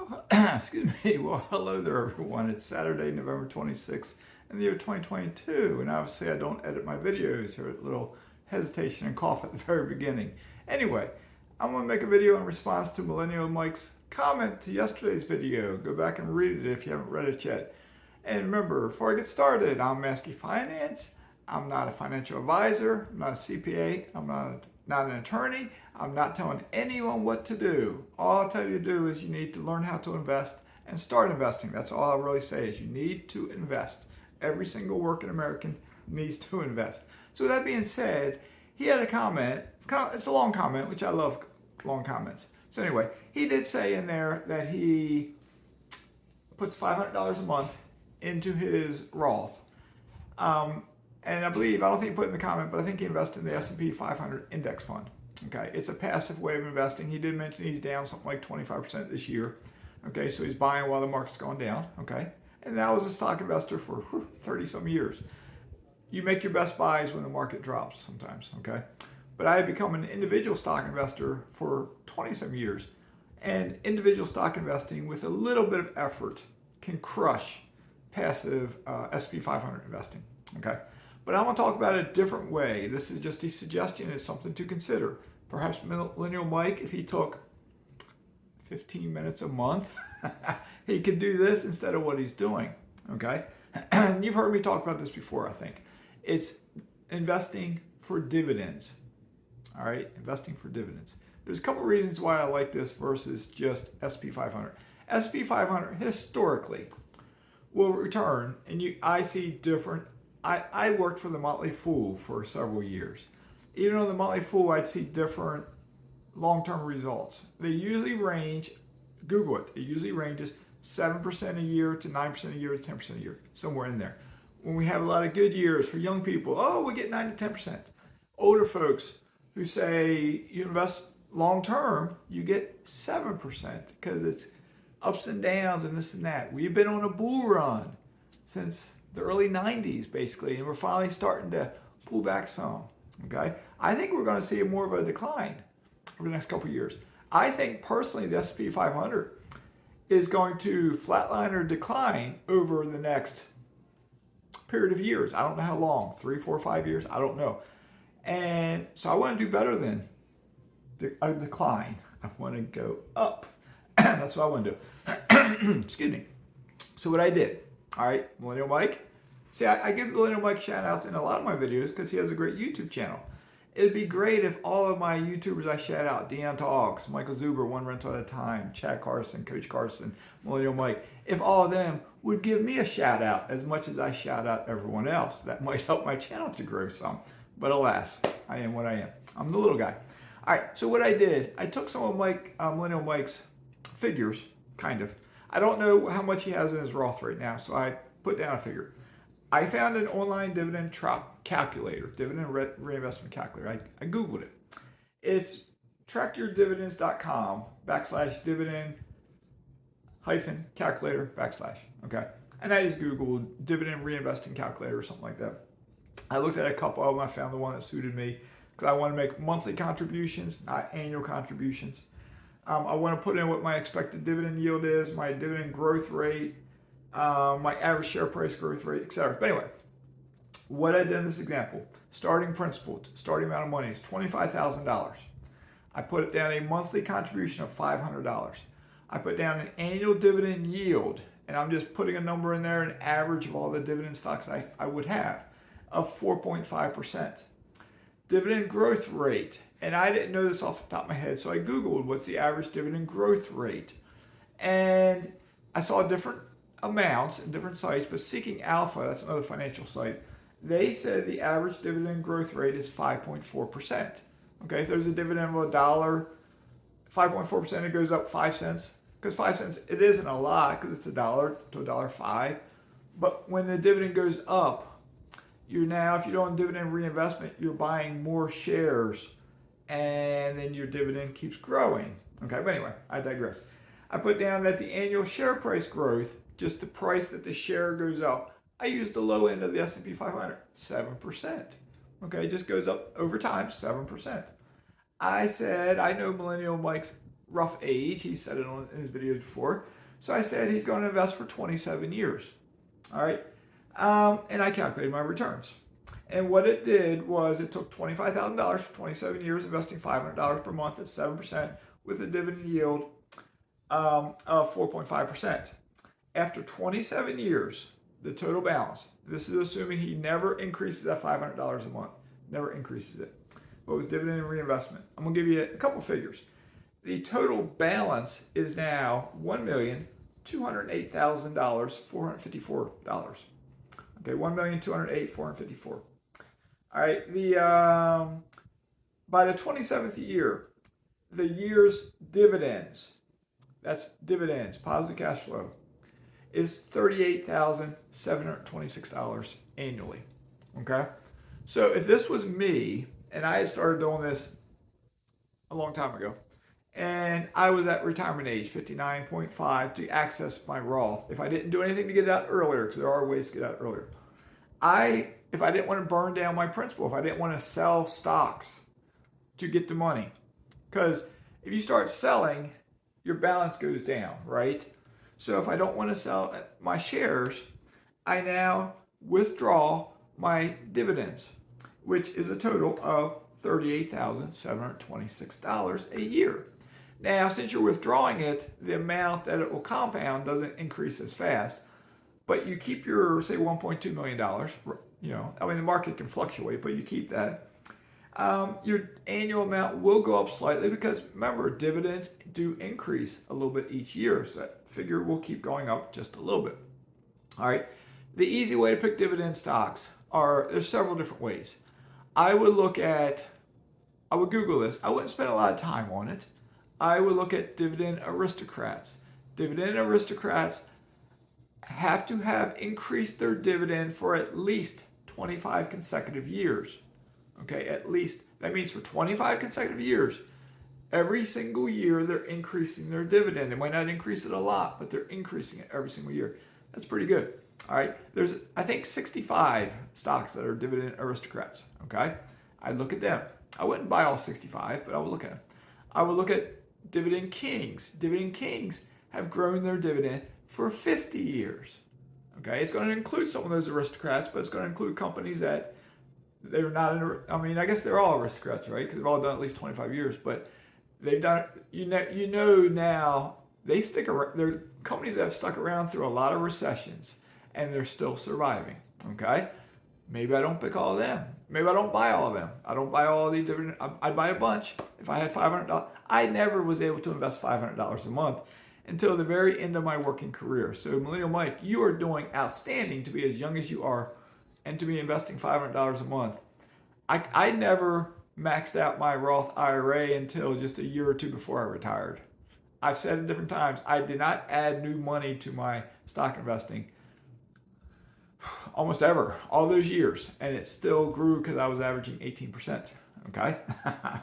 Well, excuse me. Well, hello there, everyone. It's Saturday, November 26th in the year 2022. And obviously, I don't edit my videos here. A little hesitation and cough at the very beginning. Anyway, I'm going to make a video in response to Millennial Mike's comment to yesterday's video. Go back and read it if you haven't read it yet. And remember, before I get started, I'm Mazske Finance. I'm not a financial advisor. I'm not a CPA. I'm not an attorney. I'm not telling anyone what to do. All I'll tell you to do is you need to learn how to invest and start investing. That's all I'll really say is you need to invest. Every single working American needs to invest. So with that being said, he had a comment. It's a long comment, which I love long comments. So anyway, he did say in there that he puts $500 a month into his Roth. And I don't think he put in the comment, but I think he invested in the S&P 500 index fund. Okay, it's a passive way of investing. He did mention he's down something like 25% this year. Okay, so he's buying while the market's going down. Okay, and that was a stock investor for 30 some years. You make your best buys when the market drops sometimes. Okay, but I have become an individual stock investor for 20 some years, and individual stock investing with a little bit of effort can crush passive S&P 500 investing. Okay. But I want to talk about it a different way. This is just a suggestion. It's something to consider. Perhaps Millennial Mike, if he took 15 minutes a month, he could do this instead of what he's doing. Okay? And you've heard me talk about this before, I think. It's investing for dividends. All right? Investing for dividends. There's a couple reasons why I like this versus just S&P 500. S&P 500 historically will return, and I see different. I worked for the Motley Fool for several years. Even on the Motley Fool, I'd see different long-term results. They usually range, Google it, it usually ranges 7% a year to 9% a year to 10% a year, somewhere in there. When we have a lot of good years for young people, we get 9 to 10%. Older folks who say you invest long-term, you get 7% because it's ups and downs and this and that. We've been on a bull run since the early 90s, basically, and we're finally starting to pull back some. Okay, I think we're going to see more of a decline over the next couple of years. I think personally the S&P 500 is going to flatline or decline over the next period of years. I don't know how long, 3, 4, 5 years, I don't know. And so I want to do better than a decline. I want to go up. That's what I want to do. Excuse me. So what I did, all right, Millennial Mike. See, I give Millennial Mike shout outs in a lot of my videos because he has a great YouTube channel. It'd be great if all of my YouTubers I shout out, Deon Talks, Michael Zuber, One Rental at a Time, Chad Carson, Coach Carson, Millennial Mike, if all of them would give me a shout out as much as I shout out everyone else. That might help my channel to grow some. But alas, I am what I am. I'm the little guy. All right, so what I did, I took some of Millennial Mike's figures, kind of. I don't know how much he has in his Roth right now, so I put down a figure. I found an online dividend calculator, dividend reinvestment calculator. I Googled it. It's trackyourdividends.com/dividend calculator / okay. And I just Googled dividend reinvesting calculator or something like that. I looked at a couple of them. I found the one that suited me because I want to make monthly contributions, not annual contributions. I want to put in what my expected dividend yield is, my dividend growth rate, my average share price growth rate, etc. But anyway, what I did in this example, starting principal, starting amount of money is $25,000. I put down a monthly contribution of $500. I put down an annual dividend yield, and I'm just putting a number in there, an average of all the dividend stocks I would have, of 4.5%. Dividend growth rate, and I didn't know this off the top of my head, so I Googled what's the average dividend growth rate. And I saw different amounts in different sites, but Seeking Alpha, that's another financial site, they said the average dividend growth rate is 5.4%. Okay, if there's a dividend of $1, 5.4%, it goes up 5 cents. Because 5 cents, it isn't a lot because it's $1 to $1.05. But when the dividend goes up, you're now, if you're doing dividend reinvestment, you're buying more shares and then your dividend keeps growing. Okay, but anyway, I digress. I put down that the annual share price growth, just the price that the share goes up, I used the low end of the S&P 500, 7%. Okay, it just goes up over time, 7%. I said, I know Millennial Mike's rough age. He said it in his videos before. So I said he's going to invest for 27 years. All right. And I calculated my returns. And what it did was it took $25,000 for 27 years, investing $500 per month at 7% with a dividend yield of 4.5%. After 27 years, the total balance, this is assuming he never increases that $500 a month, never increases it, but with dividend and reinvestment. I'm going to give you a couple figures. The total balance is now $1,208,454. Okay, $1,208,454. All right, by the 27th year, the year's dividends, that's dividends, positive cash flow, is $38,726 annually. Okay, so if this was me and I had started doing this a long time ago, and I was at retirement age, 59.5, to access my Roth, if I didn't do anything to get it out earlier, because there are ways to get it out earlier, if I didn't want to burn down my principal, if I didn't want to sell stocks to get the money, because if you start selling, your balance goes down, right? So if I don't want to sell my shares, I now withdraw my dividends, which is a total of $38,726 a year. Now, since you're withdrawing it, the amount that it will compound doesn't increase as fast, but you keep your, say, $1.2 million, the market can fluctuate, but you keep that. Your annual amount will go up slightly because, remember, dividends do increase a little bit each year, so that figure will keep going up just a little bit. All right, the easy way to pick dividend stocks there's several different ways. I would Google this. I wouldn't spend a lot of time on it. I would look at Dividend Aristocrats. Dividend Aristocrats have to have increased their dividend for at least 25 consecutive years. Okay, at least. That means for 25 consecutive years, every single year they're increasing their dividend. They might not increase it a lot, but they're increasing it every single year. That's pretty good. All right, there's, I think, 65 stocks that are Dividend Aristocrats. Okay, I'd look at them. I wouldn't buy all 65, but I would look at them. I would look at Dividend Kings. Dividend Kings have grown their dividend for 50 years. Okay, it's going to include some of those aristocrats, but it's going to include companies that they're not, I guess they're all aristocrats, right? Because they've all done at least 25 years, but they've done, now, they stick around. They're companies that have stuck around through a lot of recessions, and they're still surviving, okay? Maybe I don't pick all of them. Maybe I don't buy all of them. I don't buy all of the dividend. I'd buy a bunch if I had $500. I never was able to invest $500 a month until the very end of my working career. So Millennial Mike, you are doing outstanding to be as young as you are and to be investing $500 a month. I never maxed out my Roth IRA until just a year or two before I retired. I've said it different times, I did not add new money to my stock investing almost ever, all those years, and it still grew because I was averaging 18%, okay?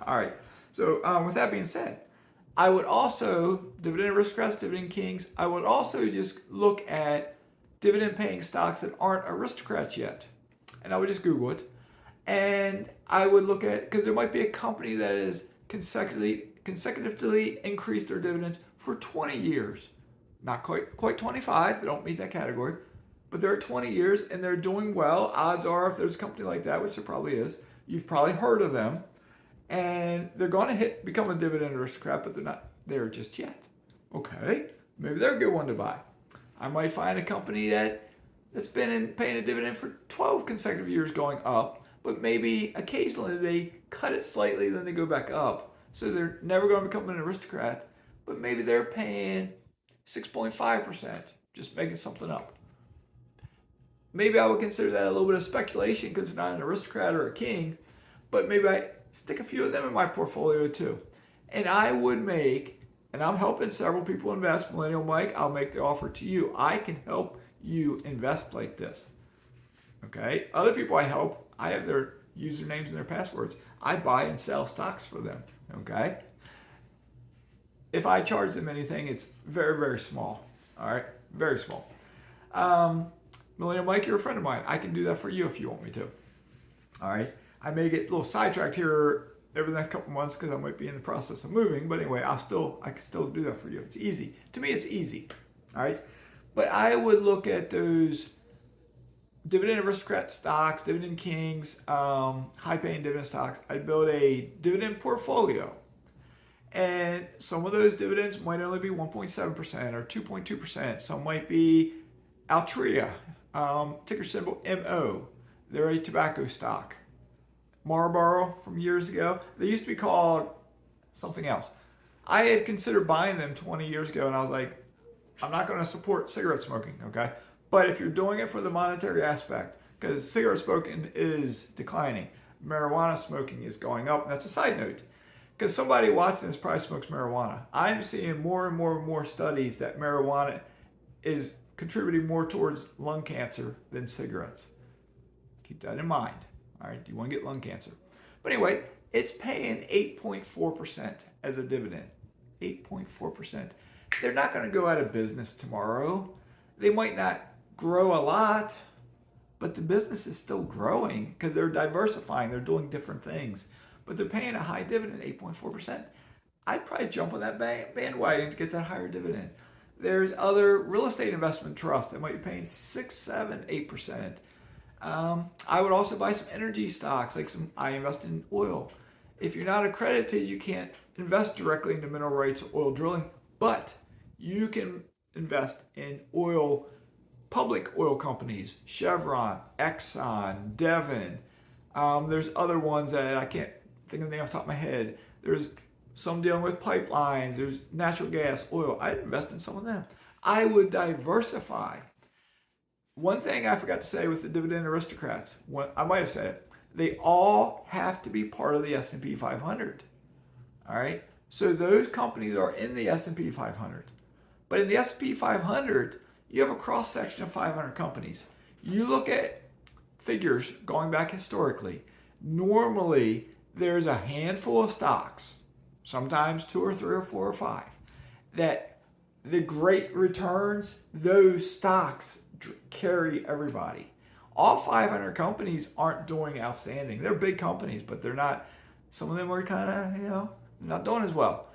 All right, so with that being said, I would also, Dividend Aristocrats, Dividend Kings, I would also just look at dividend paying stocks that aren't aristocrats yet, and I would just Google it, and I would look at, because there might be a company that is consecutively increased their dividends for 20 years, not quite 25, they don't meet that category, but they're at 20 years and they're doing well. Odds are, if there's a company like that, which there probably is, you've probably heard of them, and they're going to become a dividend aristocrat, but they're not there just yet. Okay, maybe they're a good one to buy. I might find a company that's been paying a dividend for 12 consecutive years going up, but maybe occasionally they cut it slightly, then they go back up. So they're never going to become an aristocrat, but maybe they're paying 6.5%, just making something up. Maybe I would consider that a little bit of speculation because it's not an aristocrat or a king, but maybe I stick a few of them in my portfolio too. And I would make, and I'm helping several people invest, Millennial Mike, I'll make the offer to you. I can help you invest like this. Okay? Other people I help, I have their usernames and their passwords. I buy and sell stocks for them. Okay? If I charge them anything, it's very, very small. All right? Very small. Millennial Mike, you're a friend of mine. I can do that for you if you want me to. All right. I may get a little sidetracked here over the next couple months because I might be in the process of moving. But anyway, I can still do that for you. It's easy. To me, it's easy. All right. But I would look at those Dividend Aristocrats stocks, Dividend Kings, high-paying dividend stocks. I'd build a dividend portfolio. And some of those dividends might only be 1.7% or 2.2%. Some might be Altria, ticker symbol MO. They're a tobacco stock. Marlboro from years ago. They used to be called something else. I had considered buying them 20 years ago, and I was like, I'm not going to support cigarette smoking, okay? But if you're doing it for the monetary aspect, because cigarette smoking is declining, marijuana smoking is going up, and that's a side note. Because somebody watching this probably smokes marijuana. I'm seeing more and more and more studies that marijuana is contributing more towards lung cancer than cigarettes. Keep that in mind. All right, you want to get lung cancer. But anyway, it's paying 8.4% as a dividend. 8.4%. They're not going to go out of business tomorrow. They might not grow a lot, but the business is still growing because they're diversifying. They're doing different things. But they're paying a high dividend, 8.4%. I'd probably jump on that bandwagon to get that higher dividend. There's other real estate investment trusts that might be paying 6, 7, 8%. I would also buy some energy stocks, I invest in oil. If you're not accredited, you can't invest directly into mineral rights or oil drilling, but you can invest in public oil companies, Chevron, Exxon, Devon. There's other ones that I can't think of the name off the top of my head. There's some dealing with pipelines. There's natural gas, oil. I'd invest in some of them. I would diversify. One thing I forgot to say with the Dividend Aristocrats, I might have said it, they all have to be part of the S&P 500. All right? So those companies are in the S&P 500. But in the S&P 500, you have a cross-section of 500 companies. You look at figures going back historically. Normally, there's a handful of stocks, sometimes 2 or 3 or 4 or 5, that the great returns, those stocks carry everybody. All 500 companies aren't doing outstanding. They're big companies, but they're not, some of them are kind of, not doing as well.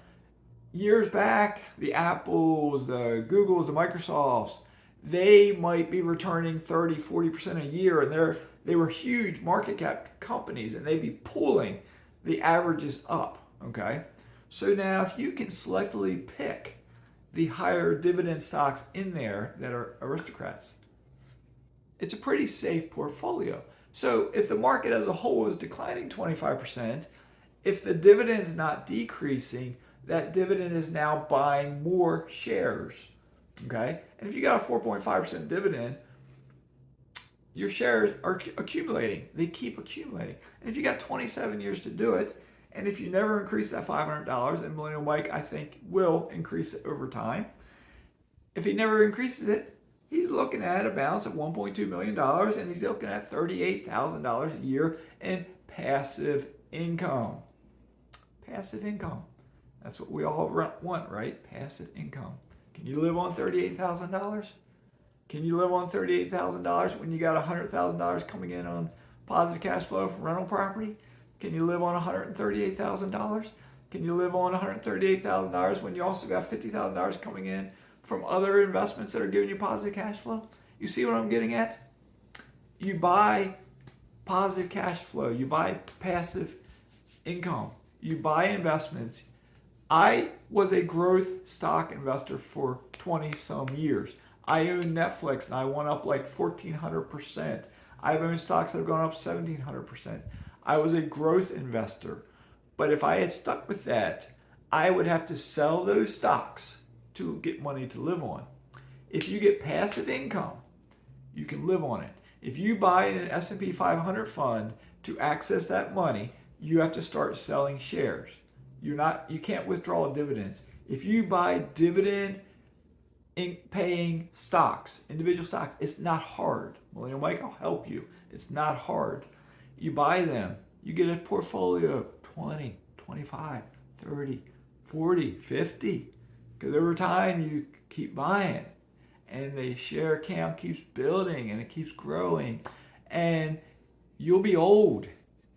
Years back, the Apples, the Googles, the Microsofts, they might be returning 30, 40% a year, and they were huge market cap companies, and they'd be pulling the averages up, okay? So now if you can selectively pick the higher dividend stocks in there that are aristocrats, it's a pretty safe portfolio. So if the market as a whole is declining 25%, if the dividend's not decreasing, that dividend is now buying more shares, okay? And if you got a 4.5% dividend, your shares are accumulating. They keep accumulating. And if you got 27 years to do it, and if you never increase that $500, and Millennial Mike, I think, will increase it over time, if he never increases it, he's looking at a balance of $1.2 million, and he's looking at $38,000 a year in passive income. Passive income. That's what we all want, right? Passive income. Can you live on $38,000? Can you live on $38,000 when you got $100,000 coming in on positive cash flow from rental property? Can you live on $138,000? Can you live on $138,000 when you also got $50,000 coming in from other investments that are giving you positive cash flow? You see what I'm getting at? You buy positive cash flow. You buy passive income. You buy investments. I was a growth stock investor for 20 some years. I own Netflix and I went up like 1,400%. I've owned stocks that have gone up 1,700%. I was a growth investor. But if I had stuck with that, I would have to sell those stocks to get money to live on. If you get passive income, you can live on it. If you buy an S&P 500 fund to access that money, you have to start selling shares. You can't withdraw dividends. If you buy dividend paying stocks, individual stocks, it's not hard. Millennial Mike, I'll help you. It's not hard. You buy them, you get a portfolio of 20, 25, 30, 40, 50. Because over time you keep buying and the share count keeps building and it keeps growing and you'll be old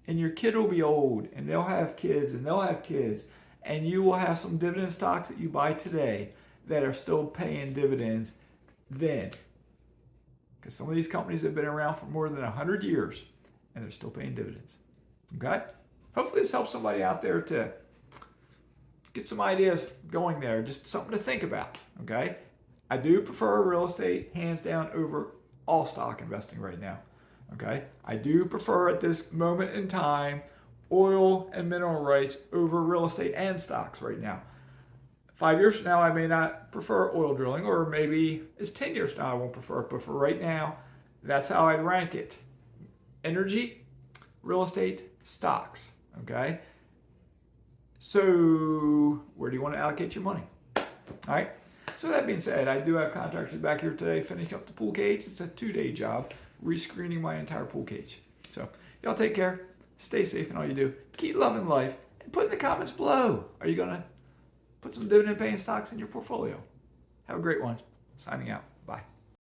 and your kid will be old, and they'll have kids, and they'll have kids, and you will have some dividend stocks that you buy today that are still paying dividends then. Because some of these companies have been around for more than 100 years, and they're still paying dividends. Okay? Hopefully this helps somebody out there to get some ideas going there, just something to think about. Okay? I do prefer real estate hands down over all stock investing right now. Okay? I do prefer at this moment in time oil and mineral rights over real estate and stocks right now. 5 years from now, I may not prefer oil drilling, or maybe it's 10 years from now I won't prefer it. But for right now, that's how I'd rank it. Energy, real estate, stocks. Okay? So where do you want to allocate your money? All right? So that being said, I do have contractors back here today finishing up the pool cage. It's a 2-day job, rescreening my entire pool cage. So y'all take care. Stay safe in all you do. Keep loving life. And put in the comments below. Are you going to put some dividend paying stocks in your portfolio? Have a great one. Signing out. Bye.